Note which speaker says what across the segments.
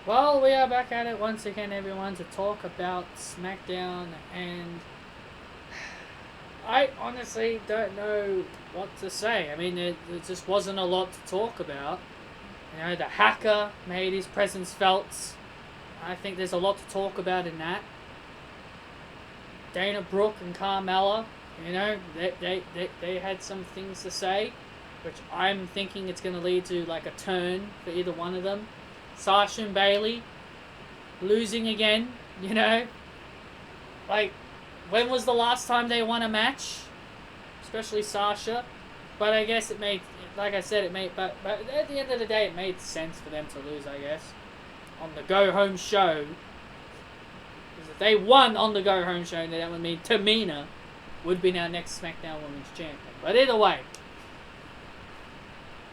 Speaker 1: Well, we are back at it once again, everyone, to talk about Smackdown, and I honestly don't know what to say. I mean, there just wasn't a lot to talk about. You know, the hacker made his presence felt. I think there's a lot to talk about in that. Dana Brooke and Carmella, you know, they had some things to say, which I'm thinking it's going to lead to like a turn for either one of them. Sasha and Bayley losing again, you know. Like, when was the last time they won a match? Especially Sasha. But I guess it made, like I said, but at the end of the day, it made sense for them to lose, I guess. On the go-home show. Because if they won on the go-home show, then that would mean Tamina would be our next SmackDown Women's Champion. But either way,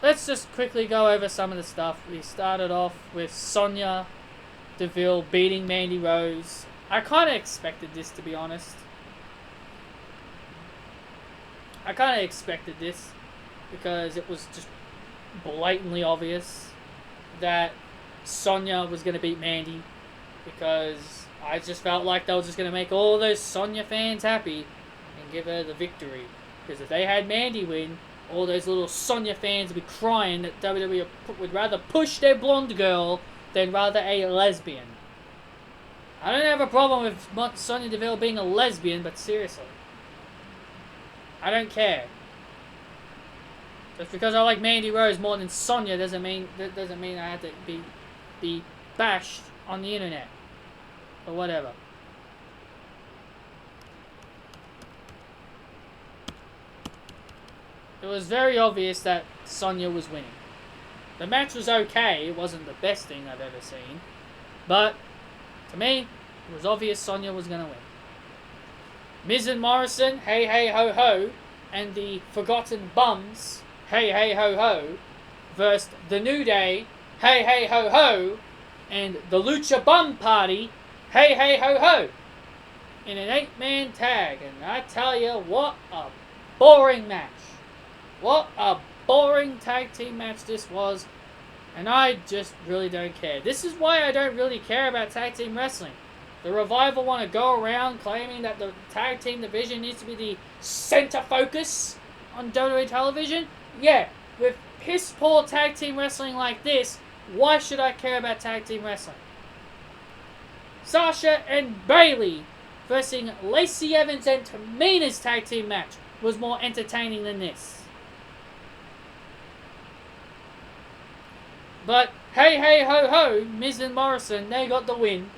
Speaker 1: let's just quickly go over some of the stuff. We started off with Sonya Deville beating Mandy Rose. I kind of expected this, to be honest. I kind of expected this because it was just blatantly obvious that Sonya was going to beat Mandy, because I just felt like they were just going to make all those Sonya fans happy and give her the victory. Because if they had Mandy win, all those little Sonya fans would be crying that WWE would rather push their blonde girl than rather a lesbian. I don't have a problem with Sonya Deville being a lesbian, but seriously, I don't care. Just because I like Mandy Rose more than Sonya doesn't mean I have to be bashed on the internet or whatever. It was very obvious that Sonya was winning. The match was okay. It wasn't the best thing I've ever seen, but to me, it was obvious Sonya was going to win. Miz and Morrison, hey hey ho ho, and the Forgotten Bums, hey hey ho ho, versus the New Day, hey hey ho ho, and the Lucha Bum Party, hey hey ho ho, in an 8-man tag. And I tell you, what a boring match. What a boring tag team match this was. And I just really don't care. This is why I don't really care about tag team wrestling. The Revival want to go around claiming that the tag team division needs to be the center focus on WWE television. Yeah, with piss poor tag team wrestling like this, why should I care about tag team wrestling? Sasha and Bayley versus Lacey Evans and Tamina's tag team match was more entertaining than this. But hey hey ho ho, Miz and Morrison, they got the win.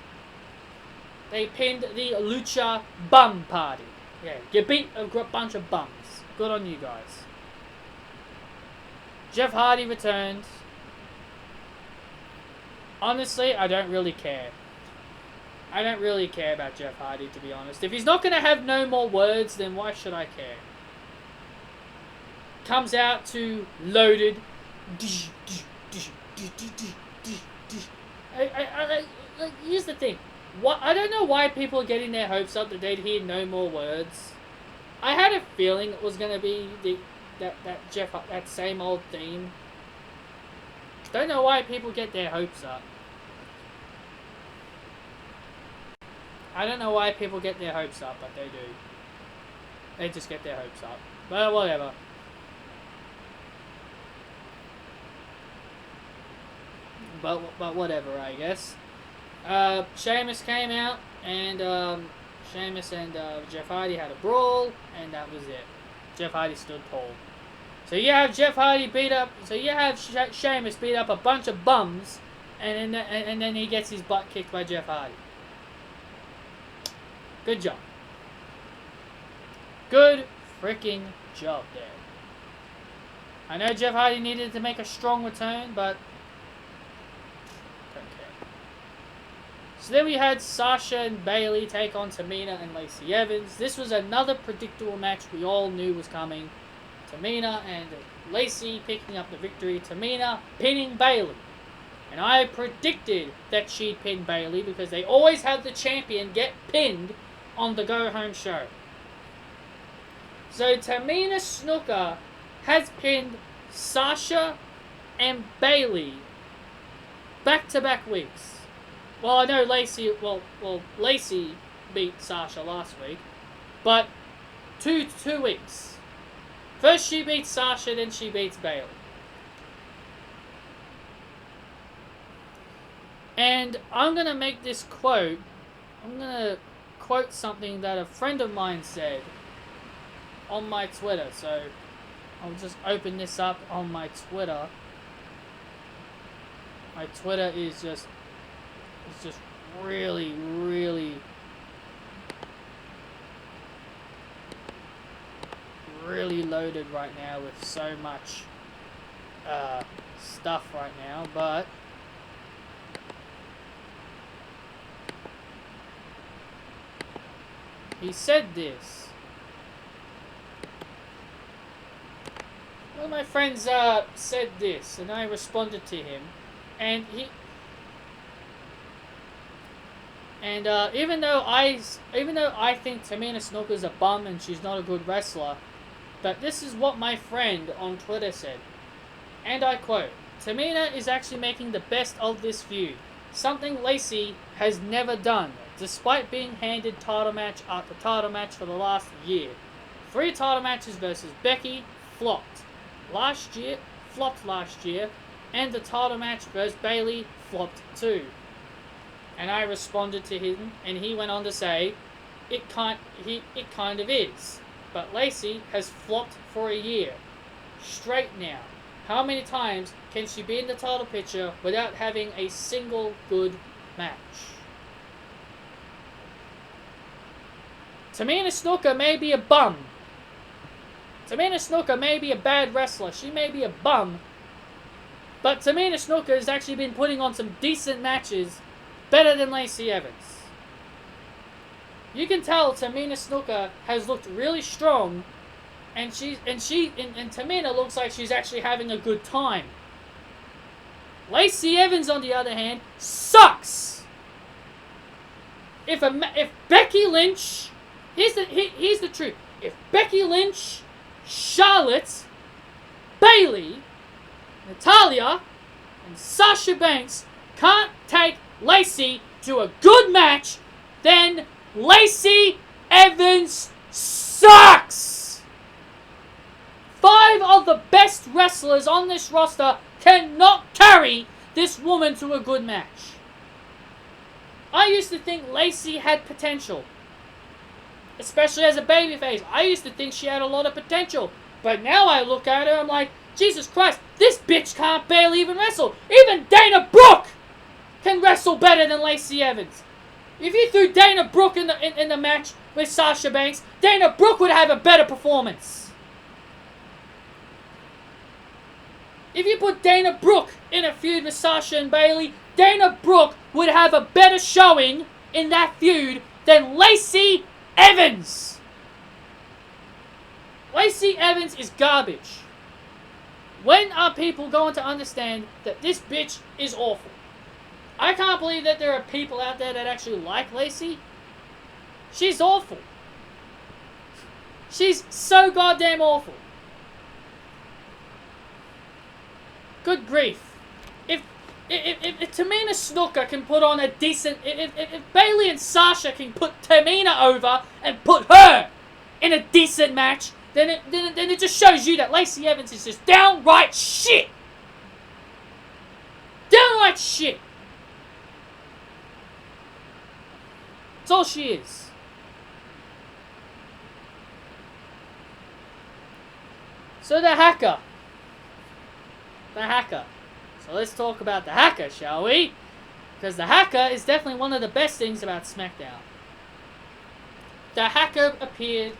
Speaker 1: They pinned the Lucha Bum Party. Yeah, you beat a bunch of bums. Good on you guys. Jeff Hardy returned. Honestly, I don't really care. I don't really care about Jeff Hardy, to be honest. If he's not going to have no more words, then why should I care? Comes out to Loaded. Here's the thing. I don't know why people are getting their hopes up that they'd hear no more words. I had a feeling it was going to be that same old theme. Don't know why people get their hopes up. I don't know why people get their hopes up, but they do. They just get their hopes up. But whatever. But whatever, I guess. Sheamus came out, and Sheamus and Jeff Hardy had a brawl, and that was it. Jeff Hardy stood tall. So you have Jeff Hardy beat up. So you have Sheamus beat up a bunch of bums, and then he gets his butt kicked by Jeff Hardy. Good job. Good freaking job there. I know Jeff Hardy needed to make a strong return, but don't care. So then we had Sasha and Bayley take on Tamina and Lacey Evans. This was another predictable match we all knew was coming. Tamina and Lacey picking up the victory. Tamina pinning Bayley. And I predicted that she'd pin Bayley because they always have the champion get pinned on the go-home show. So Tamina Snuka has pinned Sasha and Bayley back-to-back weeks. Well, I know Lacey. Well, Lacey beat Sasha last week, but two weeks. First she beats Sasha, then she beats Bayley. And I'm gonna make this quote. I'm gonna quote something that a friend of mine said on my Twitter. So I'll just open this up on my Twitter. My Twitter is just really, really, really loaded right now with so much stuff right now, but he said this. One of my friends said this, and I responded to him, and even though I think Tamina Snuka's a bum and she's not a good wrestler, but this is what my friend on Twitter said, and I quote: "Tamina is actually making the best of this feud, something Lacey has never done, despite being handed title match after title match for the last year. 3 title matches versus Becky, flopped last year, and the title match versus Bayley, flopped too." And I responded to him, and he went on to say, it kind of is. But Lacey has flopped for a year straight now. How many times can she be in the title picture without having a single good match? Tamina Snuka may be a bum. Tamina Snuka may be a bad wrestler. She may be a bum. But Tamina Snuka has actually been putting on some decent matches, better than Lacey Evans. You can tell Tamina Snuka has looked really strong, and Tamina looks like she's actually having a good time. Lacey Evans, on the other hand, sucks. If Becky Lynch, here's the truth. If Becky Lynch, Charlotte, Bayley, Natalya, and Sasha Banks can't take Lacey to a good match, then Lacey Evans sucks! 5 of the best wrestlers on this roster cannot carry this woman to a good match. I used to think Lacey had potential, especially as a babyface. I used to think she had a lot of potential, but now I look at her, I'm like, Jesus Christ, this bitch can't barely even wrestle. Even Dana Brooke can wrestle better than Lacey Evans. If you threw Dana Brooke in the match with Sasha Banks, Dana Brooke would have a better performance. If you put Dana Brooke in a feud with Sasha and Bayley, Dana Brooke would have a better showing in that feud than Lacey Evans. Lacey Evans is garbage. When are people going to understand that this bitch is awful? I can't believe that there are people out there that actually like Lacey. She's awful. She's so goddamn awful. Good grief. If Tamina Snuka can put on a decent... If Bayley and Sasha can put Tamina over and put her in a decent match, then it just shows you that Lacey Evans is just downright shit. Downright shit. That's all she is. So the hacker. So let's talk about the hacker, shall we? Because the hacker is definitely one of the best things about Smackdown. The hacker appeared.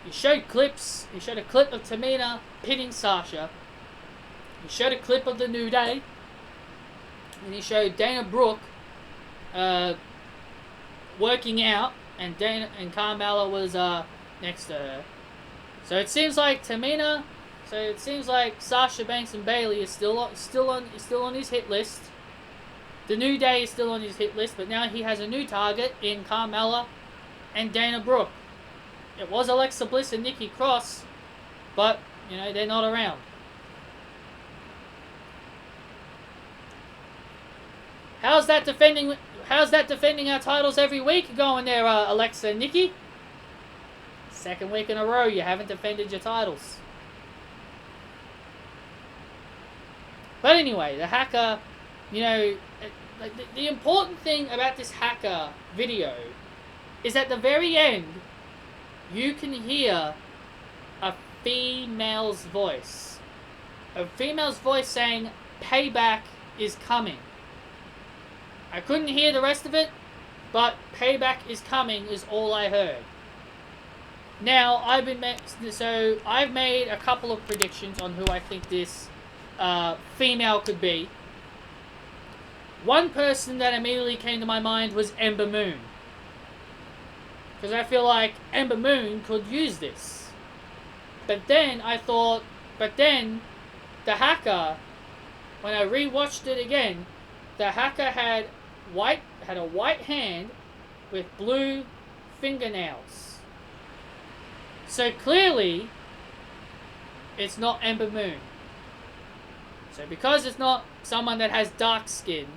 Speaker 1: He showed clips. He showed a clip of Tamina pinning Sasha. He showed a clip of the New Day. And he showed Dana Brooke working out, and Carmella was next to her. So it seems like Sasha Banks and Bayley is still on his hit list. The New Day is still on his hit list, but now he has a new target in Carmella and Dana Brooke. It was Alexa Bliss and Nikki Cross, but they're not around. How's that defending our titles every week going there, Alexa and Nikki? Second week in a row you haven't defended your titles. But anyway, the hacker, you know, the important thing about this hacker video is at the very end, you can hear a female's voice. A female's voice saying, "Payback is coming." I couldn't hear the rest of it, but "payback is coming" is all I heard. Now, I've made a couple of predictions on who I think this female could be. One person that immediately came to my mind was Ember Moon. Because I feel like Ember Moon could use this. But then the hacker, when I rewatched it again, the hacker had a white hand with blue fingernails. So clearly, it's not Ember Moon. So because it's not someone that has dark skin,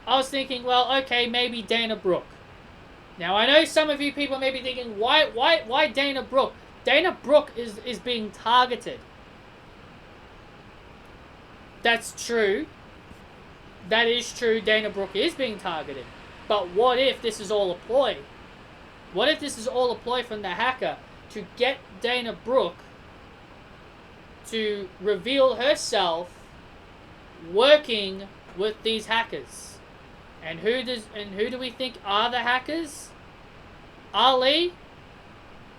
Speaker 1: I was thinking, well, okay, maybe Dana Brooke. Now I know some of you people may be thinking, why Dana Brooke? Dana Brooke is being targeted. That's true. That is true, Dana Brooke is being targeted. But what if this is all a ploy? What if this is all a ploy from the hacker to get Dana Brooke to reveal herself working with these hackers? And who do we think are the hackers? Ali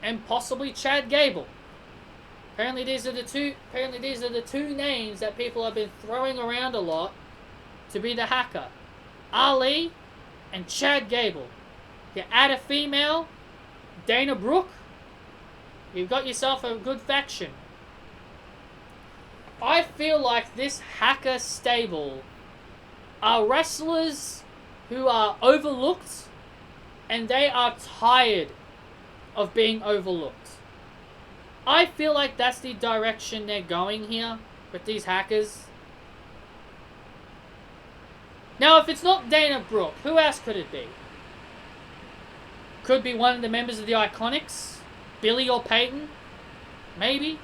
Speaker 1: and possibly Chad Gable. Apparently these are the two names that people have been throwing around a lot to be the hacker. Ali and Chad Gable. You add a female, Dana Brooke, you've got yourself a good faction. I feel like this hacker stable are wrestlers who are overlooked and they are tired of being overlooked. I feel like that's the direction they're going here with these hackers. Now, if it's not Dana Brooke, who else could it be? Could be one of the members of the Iconics? Billy or Peyton? Maybe.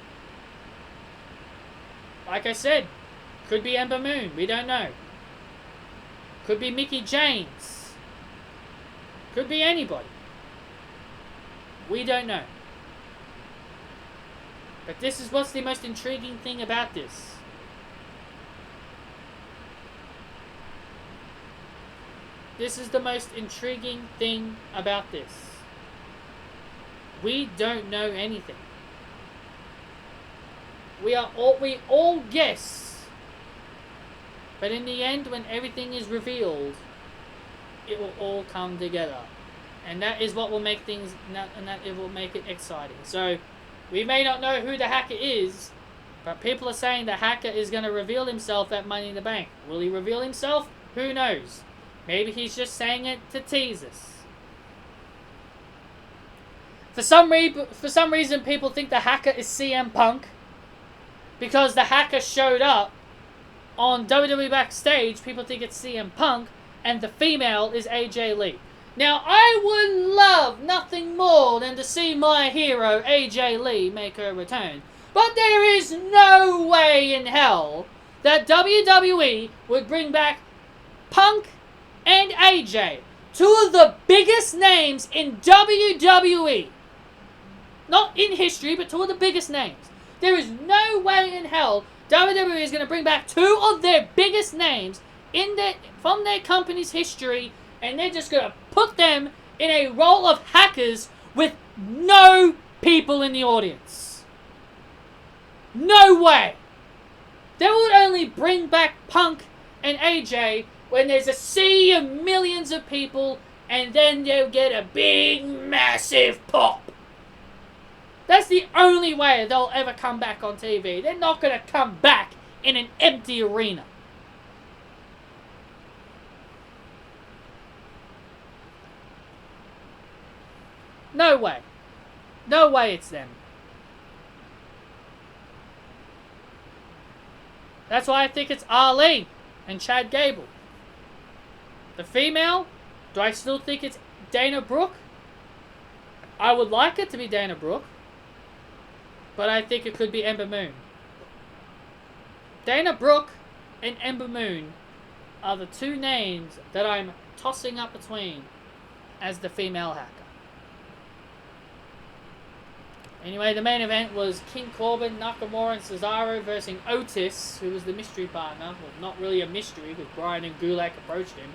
Speaker 1: Like I said, could be Ember Moon. We don't know. Could be Mickie James. Could be anybody. We don't know. But this is what's the most intriguing thing about this. This is the most intriguing thing about this. We don't know anything. We all guess. But in the end, when everything is revealed, it will all come together. And that is what will make things, and that it will make it exciting. So, we may not know who the hacker is, but people are saying the hacker is going to reveal himself at Money in the Bank. Will he reveal himself? Who knows? Maybe he's just saying it to tease us. For some reason, people think the hacker is CM Punk. Because the hacker showed up on WWE Backstage, people think it's CM Punk, and the female is AJ Lee. Now, I would love nothing more than to see my hero, AJ Lee, make her return. But there is no way in hell that WWE would bring back Punk and AJ, two of the biggest names in WWE. Not in history, but two of the biggest names. There is no way in hell WWE is going to bring back two of their biggest names from their company's history, and they're just going to put them in a role of hackers with no people in the audience. No way. They would only bring back Punk and AJ when there's a sea of millions of people, and then they'll get a big, massive pop. That's the only way they'll ever come back on TV. They're not going to come back in an empty arena. No way. No way it's them. That's why I think it's Ali and Chad Gable. The female, do I still think it's Dana Brooke? I would like it to be Dana Brooke, but I think it could be Ember Moon. Dana Brooke and Ember Moon are the two names that I'm tossing up between as the female hacker. Anyway, the main event was King Corbin, Nakamura, and Cesaro versus Otis, who was the mystery partner. Well, not really a mystery, because Bryan and Gulak approached him.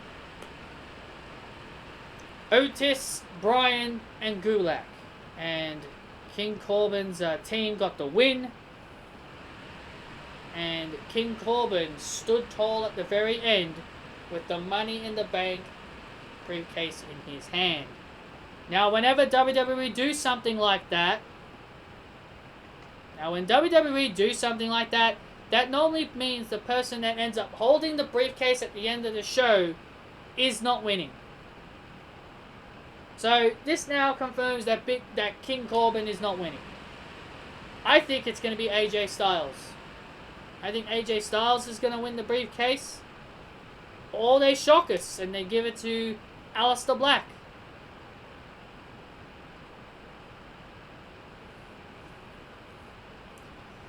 Speaker 1: Otis, Bryan, and Gulak. And King Corbin's team got the win. And King Corbin stood tall at the very end with the Money in the Bank briefcase in his hand. Now, whenever WWE do something like that, when WWE do something like that, that normally means the person that ends up holding the briefcase at the end of the show is not winning. So this now confirms that King Corbin is not winning. I think it's going to be AJ Styles. I think AJ Styles is going to win the briefcase. Or they shock us and they give it to Aleister Black.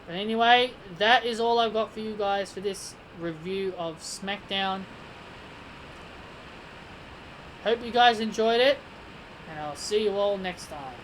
Speaker 1: But anyway, that is all I've got for you guys for this review of Smackdown. Hope you guys enjoyed it, and I'll see you all next time.